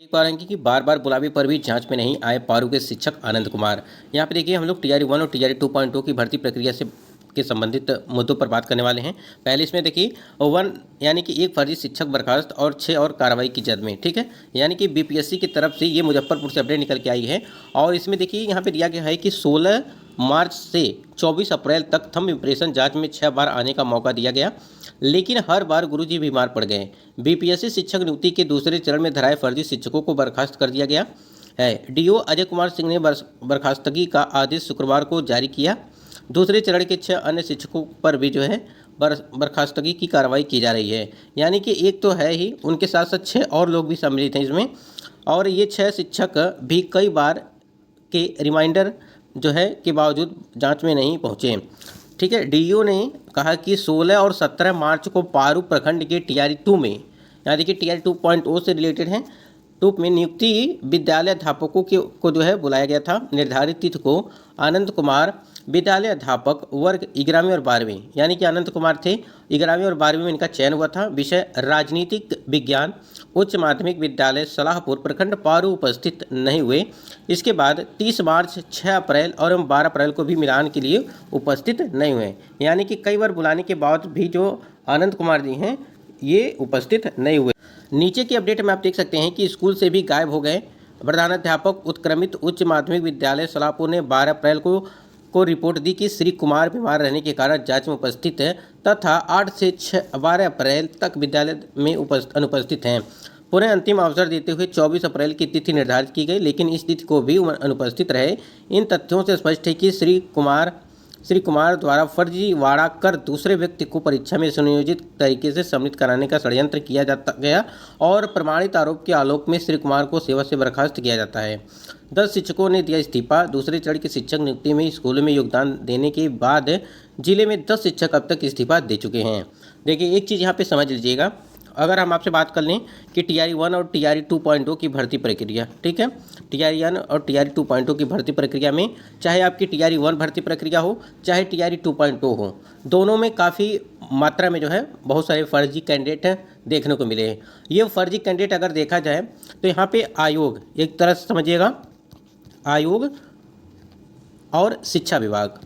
देख पा रहे हैं कि बार बार बुलावे पर भी जांच में नहीं आए पारू के शिक्षक आनंद कुमार। यहाँ पे देखिए हम लोग टीआरई 1 और टीआरई 2.0 की भर्ती प्रक्रिया से के संबंधित मुद्दों पर बात करने वाले हैं। पहले इसमें देखिए 1 यानी कि एक फर्जी शिक्षक बर्खास्त और 6 और कार्रवाई की जद में, ठीक है। यानी कि बीपीएससी की तरफ से ये मुजफ्फरपुर से अपडेट निकल के आई है। और इसमें देखिए यहाँ पे दिया गया है कि 16 मार्च से 24 अप्रैल तक थंब इम्प्रेशन जांच में 6 बार आने का मौका दिया गया, लेकिन हर बार गुरुजी बीमार पड़ गए। बीपीएससी शिक्षक नियुक्ति के दूसरे चरण में धराए फर्जी शिक्षकों को बर्खास्त कर दिया गया है। डीओ अजय कुमार सिंह ने बर्खास्तगी का आदेश शुक्रवार को जारी किया। दूसरे चरण के 6 अन्य शिक्षकों पर भी जो है बर्खास्तगी की कार्रवाई की जा रही है। यानी कि एक तो है ही, उनके साथ साथ 6 और लोग भी सम्मिलित हैं इसमें। और ये 6 शिक्षक भी कई बार के रिमाइंडर जो है के बावजूद जांच में नहीं पहुंचे, ठीक है। डीईओ ने कहा कि 16 और 17 मार्च को पारू प्रखंड के टीआरई 2 में, यहाँ देखिए टीआरई 2.0 से रिलेटेड है, 2 में नियुक्ति विद्यालय अध्यापकों को जो है बुलाया गया था। निर्धारित तिथि को आनंद कुमार विद्यालय अध्यापक वर्ग 11वीं और 12वीं, यानी कि आनंद कुमार थे 11वीं और 12वीं में इनका चयन हुआ था। विषय राजनीतिक विज्ञान, उच्च माध्यमिक विद्यालय सलाहपुर प्रखंड पारू उपस्थित नहीं हुए। इसके बाद 30 मार्च, 6 अप्रैल और 12 अप्रैल को भी मिलान के लिए उपस्थित नहीं हुए। यानी कि कई बार बुलाने के बाद भी जो आनंद कुमार जी हैं ये उपस्थित नहीं हुए। नीचे की अपडेट में आप देख सकते हैं कि स्कूल से भी गायब हो गए। प्रधानाध्यापक उत्क्रमित उच्च माध्यमिक विद्यालय सलाहपुर ने 12 अप्रैल को रिपोर्ट दी कि श्री कुमार बीमार रहने के कारण जांच में उपस्थित है तथा 8 से 12 अप्रैल तक विद्यालय में अनुपस्थित हैं। पुनः अंतिम अवसर देते हुए 24 अप्रैल की तिथि निर्धारित की गई, लेकिन इस तिथि को भी अनुपस्थित रहे। इन तथ्यों से स्पष्ट है कि श्री कुमार द्वारा फर्जीवाड़ा कर दूसरे व्यक्ति को परीक्षा में सुनियोजित तरीके से सम्मिलित कराने का षड्यंत्र किया जाता गया और प्रमाणित आरोप के आलोक में श्री कुमार को सेवा से बर्खास्त किया जाता है। 10 शिक्षकों ने दिया इस्तीफा। दूसरे चरण की शिक्षक नियुक्ति में स्कूलों में योगदान देने के बाद जिले में 10 शिक्षक अब तक इस्तीफा दे चुके हैं। देखिए एक चीज़ यहाँ पे समझ लीजिएगा, अगर हम आपसे बात कर लें कि टीआरई 1 और टीआरई 2.0 की भर्ती प्रक्रिया, ठीक है, टीआरई 1 और टीआरई 2.0 की भर्ती प्रक्रिया में चाहे आपकी टीआरई 1 भर्ती प्रक्रिया हो चाहे टीआरई 2.0 हो, दोनों में काफ़ी मात्रा में जो है बहुत सारे फर्जी कैंडिडेट देखने को मिले हैं। ये फर्जी कैंडिडेट अगर देखा जाए तो यहाँ पे आयोग, एक तरह से समझिएगा आयोग और शिक्षा विभाग,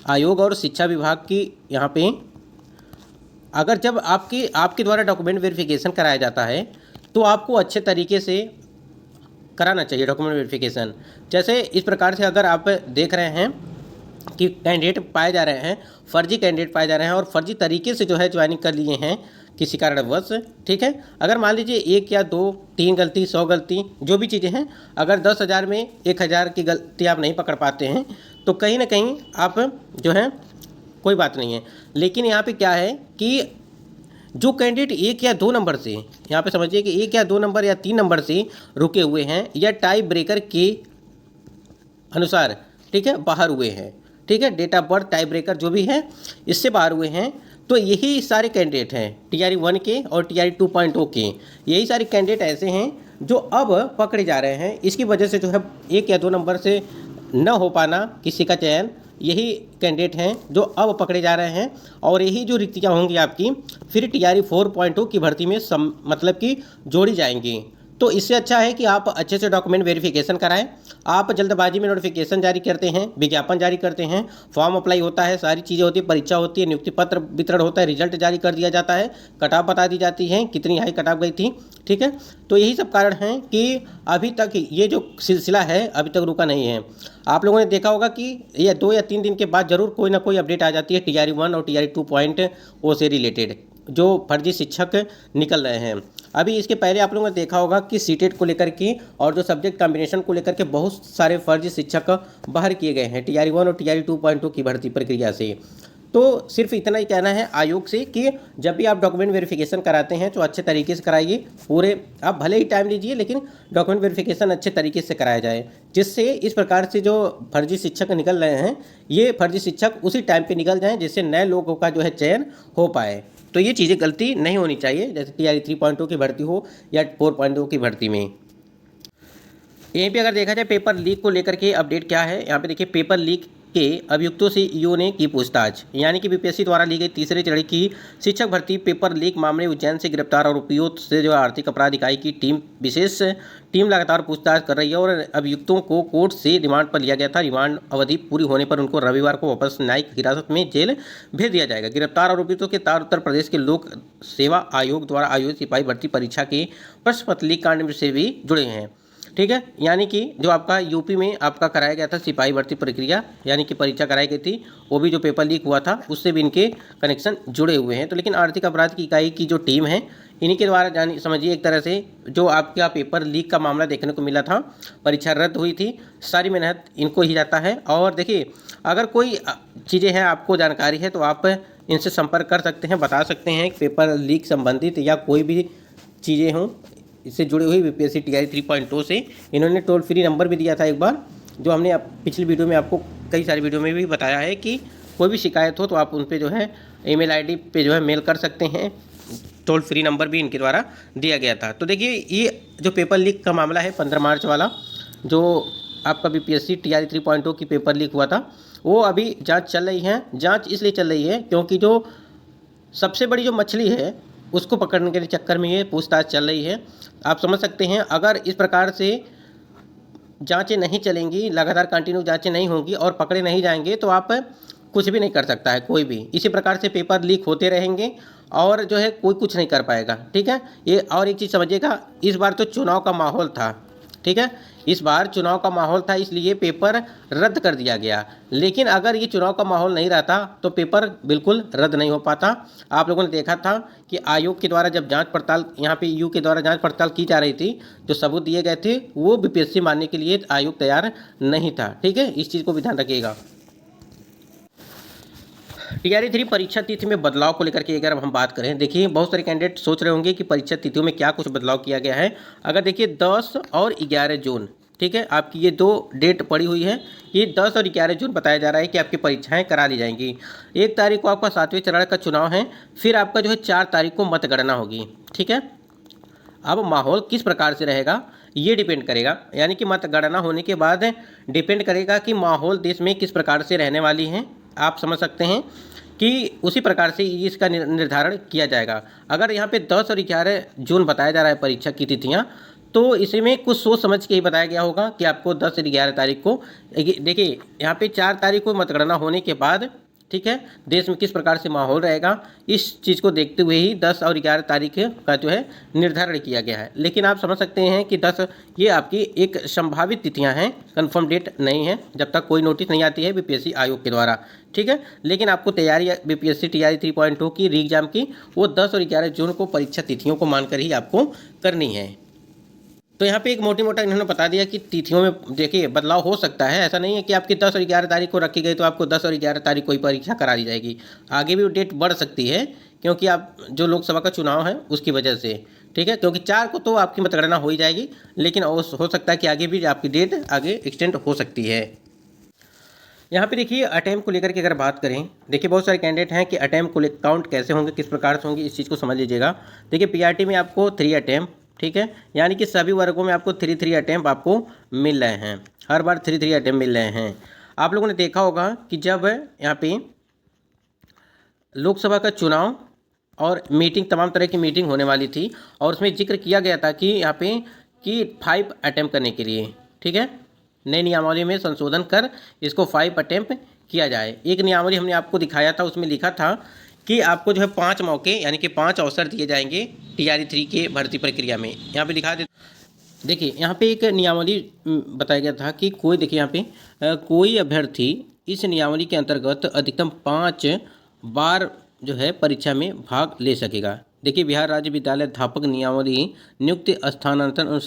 आयोग और शिक्षा विभाग की यहाँ पे अगर जब आपके द्वारा डॉक्यूमेंट वेरिफिकेशन कराया जाता है तो आपको अच्छे तरीके से कराना चाहिए डॉक्यूमेंट वेरिफिकेशन। जैसे इस प्रकार से अगर आप देख रहे हैं कि कैंडिडेट पाए जा रहे हैं, फर्जी कैंडिडेट पाए जा रहे हैं और फर्जी तरीके से जो है ज्वाइनिंग कर लिए हैं किसी कारणवश, ठीक है। अगर मान लीजिए 1 या 2, 3 गलती, 100 गलती, जो भी चीज़ें हैं, अगर 10,000 में 1,000 की गलती आप नहीं पकड़ पाते हैं तो कहीं ना कहीं आप जो है कोई बात नहीं है। लेकिन यहाँ पे क्या है कि जो कैंडिडेट 1 या 2 नंबर से, यहाँ पे समझिए कि 1 या 2 नंबर या 3 नंबर से रुके हुए हैं या टाई ब्रेकर के अनुसार, ठीक है, बाहर हुए हैं, ठीक है, date of birth tie breaker जो भी है इससे बाहर हुए हैं, तो यही सारे कैंडिडेट हैं टीआरई 1 के और टीआरई 2.0 के। यही सारे कैंडिडेट ऐसे हैं जो अब पकड़े जा रहे हैं। इसकी वजह से जो है 1 या 2 नंबर से न हो पाना किसी का चयन, यही कैंडिडेट हैं जो अब पकड़े जा रहे हैं। और यही जो रिक्तियाँ होंगी आपकी फिर टीआरई 4.0 की भर्ती में मतलब कि जोड़ी जाएंगी। तो इससे अच्छा है कि आप अच्छे से डॉक्यूमेंट वेरिफिकेशन कराएं। आप जल्दबाजी में नोटिफिकेशन जारी करते हैं, विज्ञापन जारी करते हैं, फॉर्म अप्लाई होता है, सारी चीज़ें होती है, परीक्षा होती है, नियुक्ति पत्र वितरण होता है, रिजल्ट जारी कर दिया जाता है, कटाव बता दी जाती है कितनी हाई कटाव गई थी, ठीक है। तो यही सब कारण हैं कि अभी तक ये जो सिलसिला है अभी तक रुका नहीं है। आप लोगों ने देखा होगा कि ये 2 या 3 दिन के बाद ज़रूर कोई ना कोई अपडेट आ जाती है टीआरई 1 और टीआरई 2.0 से रिलेटेड जो फर्जी शिक्षक निकल रहे हैं। अभी इसके पहले आप लोगों ने देखा होगा कि सीटेट को लेकर के और जो सब्जेक्ट कॉम्बिनेशन को लेकर के बहुत सारे फर्जी शिक्षक बाहर किए गए हैं टीआरई 1 और टीआरई 2.0 की भर्ती प्रक्रिया से। तो सिर्फ इतना ही कहना है आयोग से कि जब भी आप डॉक्यूमेंट वेरिफिकेशन कराते हैं तो अच्छे तरीके से कराइए। पूरे आप भले ही टाइम लीजिए लेकिन डॉक्यूमेंट वेरिफिकेशन अच्छे तरीके से कराया जाए, जिससे इस प्रकार से जो फर्जी शिक्षक निकल रहे हैं ये फर्जी शिक्षक उसी टाइम पे निकल जाएं जिससे नए लोगों का जो है चयन हो पाए। तो ये चीज़ें गलती नहीं होनी चाहिए, जैसे टीआरई 3.0 की भर्ती हो या 4.0 की भर्ती में। यहीं पे अगर देखा जाए पेपर लीक को लेकर के अपडेट क्या है, यहाँ पे देखिए पेपर लीक के अभियुक्तों से ईओ ने की पूछताछ। यानी कि बीपीएससी द्वारा ली गई तीसरे चरण की शिक्षक भर्ती पेपर लीक मामले उज्जैन से गिरफ्तार आरोपियों से जो आर्थिक अपराध इकाई की विशेष टीम लगातार पूछताछ कर रही है और अभियुक्तों को कोर्ट से रिमांड पर लिया गया था। रिमांड अवधि पूरी होने पर उनको रविवार को वापस न्यायिक हिरासत में जेल भेज दिया जाएगा। गिरफ्तार आरोपियों के तार उत्तर प्रदेश के लोक सेवा आयोग द्वारा आयोजित सिपाही भर्ती परीक्षा के प्रश्न पत्र लीक कांड से भी जुड़े हैं। ठीक है, यानी कि जो आपका यूपी में आपका कराया गया था सिपाही भर्ती प्रक्रिया, यानी कि परीक्षा कराई गई थी, वो भी जो पेपर लीक हुआ था उससे भी इनके कनेक्शन जुड़े हुए हैं। तो लेकिन आर्थिक अपराध की इकाई की जो टीम है इन्हीं के द्वारा जानी समझिए एक तरह से जो आपका पेपर लीक का मामला देखने को मिला था, परीक्षा रद्द हुई थी, सारी मेहनत इनको ही जाता है। और देखिए अगर कोई चीज़ें हैं आपको जानकारी है तो आप इनसे संपर्क कर सकते हैं, बता सकते हैं पेपर लीक संबंधित या कोई भी चीज़ें हों इससे जुड़ी हुई बीपीएससी टीआरई 3.0 से। इन्होंने टोल फ्री नंबर भी दिया था एक बार, जो हमने पिछली वीडियो में आपको कई सारी वीडियो में भी बताया है कि कोई भी शिकायत हो तो आप उन पे जो है ईमेल आईडी पे जो है मेल कर सकते हैं। टोल फ्री नंबर भी इनके द्वारा दिया गया था। तो देखिए ये जो पेपर लीक का मामला है 15 मार्च वाला, जो आपका बीपीएससी टीआरई 3.0 की पेपर लीक हुआ था, वो अभी जाँच चल रही है। जाँच इसलिए चल रही है क्योंकि जो सबसे बड़ी जो मछली है उसको पकड़ने के चक्कर में ये पूछताछ चल रही है। आप समझ सकते हैं अगर इस प्रकार से जांचें नहीं चलेंगी, लगातार कंटिन्यू जांचें नहीं होंगी और पकड़े नहीं जाएंगे तो आप कुछ भी नहीं कर सकता है कोई भी। इसी प्रकार से पेपर लीक होते रहेंगे और जो है कोई कुछ नहीं कर पाएगा। ठीक है, ये और एक चीज़ समझिएगा, इस बार तो चुनाव का माहौल था। ठीक है, इस बार चुनाव का माहौल था इसलिए पेपर रद्द कर दिया गया। लेकिन अगर ये चुनाव का माहौल नहीं रहता तो पेपर बिल्कुल रद्द नहीं हो पाता। आप लोगों ने देखा था कि आयोग के द्वारा जब जांच पड़ताल यहाँ पे यू के द्वारा जांच पड़ताल की जा रही थी, जो सबूत दिए गए थे वो बीपीएससी मानने के लिए आयोग तैयार नहीं था। ठीक है, इस चीज़ को भी ध्यान रखिएगा। टीआरई 3 परीक्षा तिथि में बदलाव को लेकर के अगर हम बात करें, देखिए बहुत सारे कैंडिडेट सोच रहे होंगे कि परीक्षा तिथियों में क्या कुछ बदलाव किया गया है। अगर देखिए 10 और 11 जून, ठीक है, आपकी ये 2 डेट पड़ी हुई है। ये 10 और 11 जून बताया जा रहा है कि आपकी परीक्षाएं करा ली जाएंगी। 1 तारीख को आपका 7वें चरण का चुनाव है, फिर आपका जो है 4 तारीख को मतगणना होगी। ठीक है, अब माहौल किस प्रकार से रहेगा ये डिपेंड करेगा, यानी कि मतगणना होने के बाद डिपेंड करेगा कि माहौल देश में किस प्रकार से रहने वाली है। आप समझ सकते हैं कि उसी प्रकार से इसका निर्धारण किया जाएगा। अगर यहाँ पे 10 और 11 जून बताया जा रहा है परीक्षा की तिथियाँ, तो इसमें कुछ सोच समझ के ही बताया गया होगा कि आपको 10 और 11 तारीख को, देखिए यहाँ पे 4 तारीख को मतगणना होने के बाद, ठीक है, देश में किस प्रकार से माहौल रहेगा इस चीज़ को देखते हुए ही 10 और 11 तारीख का जो है निर्धारण किया गया है। लेकिन आप समझ सकते हैं कि 10 ये आपकी एक संभावित तिथियां हैं, कंफर्म डेट नहीं है जब तक कोई नोटिस नहीं आती है बीपीएससी आयोग के द्वारा। ठीक है, लेकिन आपको तैयारी बीपीएससी टीआरई 3.0 की री एग्जाम की वो 10 और 11 जून को परीक्षा तिथियों को मानकर ही आपको करनी है। तो यहाँ पे एक मोटा इन्होंने बता दिया कि तिथियों में देखिए बदलाव हो सकता है। ऐसा नहीं है कि आपकी 10 और 11 तारीख को रखी गई तो आपको 10 और 11 तारीख को ही परीक्षा करा दी जाएगी। आगे भी डेट बढ़ सकती है क्योंकि आप जो लोकसभा का चुनाव है उसकी वजह से। ठीक है, क्योंकि 4 को तो आपकी मतगणना हो ही जाएगी, लेकिन हो सकता है कि आगे भी आपकी डेट आगे एक्सटेंड हो सकती है। यहाँ पे देखिए अटेम्प्ट को लेकर के अगर बात करें, देखिए बहुत सारे कैंडिडेट हैं कि अटेम्प्ट को काउंट कैसे होंगे, किस प्रकार से होंगे, इस चीज़ को समझ लीजिएगा। देखिए पीआरटी में आपको 3 अटेम्प्ट, ठीक है, यानी कि सभी वर्गों में आपको 3 अटेम्प्ट आपको मिल रहे हैं, हर बार 3 अटेम्प्ट मिल रहे हैं। आप लोगों ने देखा होगा कि जब यहाँ पे लोकसभा का चुनाव और मीटिंग, तमाम तरह की मीटिंग होने वाली थी और उसमें जिक्र किया गया था कि यहाँ पे कि 5 अटेम्प्ट करने के लिए, ठीक है, नई नियमावली में संशोधन कर इसको 5 अटेम्प्ट किया जाए। एक नियमावली हमने आपको दिखाया था, उसमें लिखा था कि आपको जो है 5 मौके यानी कि 5 अवसर दिए जाएंगे टीआरई 3 के भर्ती प्रक्रिया में। यहाँ पे दिखा दे, देखिए यहाँ पे एक नियमावली बताया गया था कि कोई, देखिए यहाँ पे कोई अभ्यर्थी इस नियमावली के अंतर्गत अधिकतम 5 बार जो है परीक्षा में भाग ले सकेगा। देखिए बिहार राज्य विद्यालय अध्यापक नियमावली नियुक्ति स्थानांतरण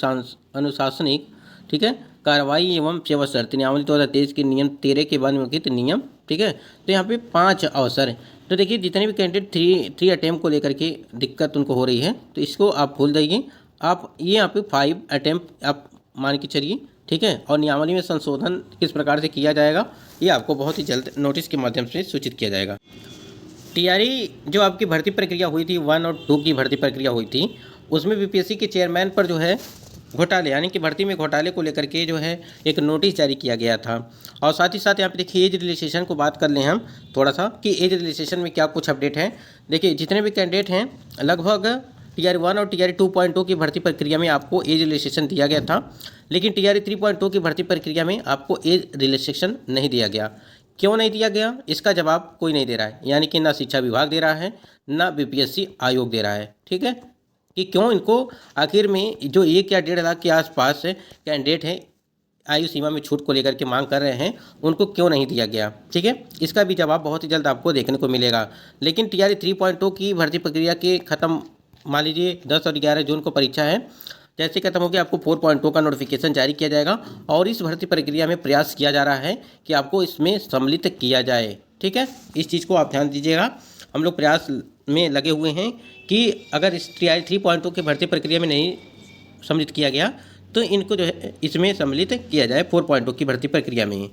अनुशासनिक, ठीक है, कार्रवाई एवं सेवा शर्त नियमावली 2023 के नियम 13 के बाद निम्नलिखित नियम, ठीक है। तो यहाँ पे 5 अवसर, तो देखिए जितने भी कैंडिडेट 3 अटेम्प्ट को लेकर के दिक्कत उनको हो रही है तो इसको आप भूल जाइए, आप ये यहाँ पे 5 अटेम्प्ट आप मान के चलिए, ठीक है। और नियमावली में संशोधन किस प्रकार से किया जाएगा ये आपको बहुत ही जल्द नोटिस के माध्यम से सूचित किया जाएगा। टीआरई जो आपकी भर्ती प्रक्रिया हुई थी 1 और 2 की भर्ती प्रक्रिया हुई थी, उसमें बीपीएससी के चेयरमैन पर जो है घोटाले यानी कि भर्ती में घोटाले को लेकर के जो है एक नोटिस जारी किया गया था। और साथ ही साथ यहाँ पे देखिए एज रिलैक्सेशन को बात कर लें हम थोड़ा सा कि एज रिलैक्सेशन में क्या कुछ अपडेट है। देखिए जितने भी कैंडिडेट हैं लगभग टीआर 1 और टीआर 2.0 की भर्ती प्रक्रिया में आपको एज रिलैक्सेशन दिया गया था, लेकिन टीआर 3.0 की भर्ती प्रक्रिया में आपको एज रिलैक्सेशन नहीं दिया गया। क्यों नहीं दिया गया, इसका जवाब कोई नहीं दे रहा है, यानी कि ना शिक्षा विभाग दे रहा है ना बीपीएससी आयोग दे रहा है। ठीक है, कि क्यों इनको आखिर में जो 1 या 1.5 लाख के आसपास कैंडिडेट हैं आयु सीमा में छूट को लेकर के मांग कर रहे हैं, उनको क्यों नहीं दिया गया। ठीक है, इसका भी जवाब बहुत ही जल्द आपको देखने को मिलेगा। लेकिन टीआर 3.0 की भर्ती प्रक्रिया के खत्म, मान लीजिए 10 और 11 जून को परीक्षा है, जैसे खत्म होगी आपको 4.0 का नोटिफिकेशन जारी किया जाएगा और इस भर्ती प्रक्रिया में प्रयास किया जा रहा है कि आपको इसमें सम्मिलित किया जाए। ठीक है, इस चीज़ को आप ध्यान दीजिएगा। हम लोग प्रयास में लगे हुए हैं कि अगर इस टीआर 3.0 की भर्ती प्रक्रिया में नहीं सम्मिलित किया गया तो इनको जो है इसमें सम्मिलित किया जाए 4.0 की भर्ती प्रक्रिया में।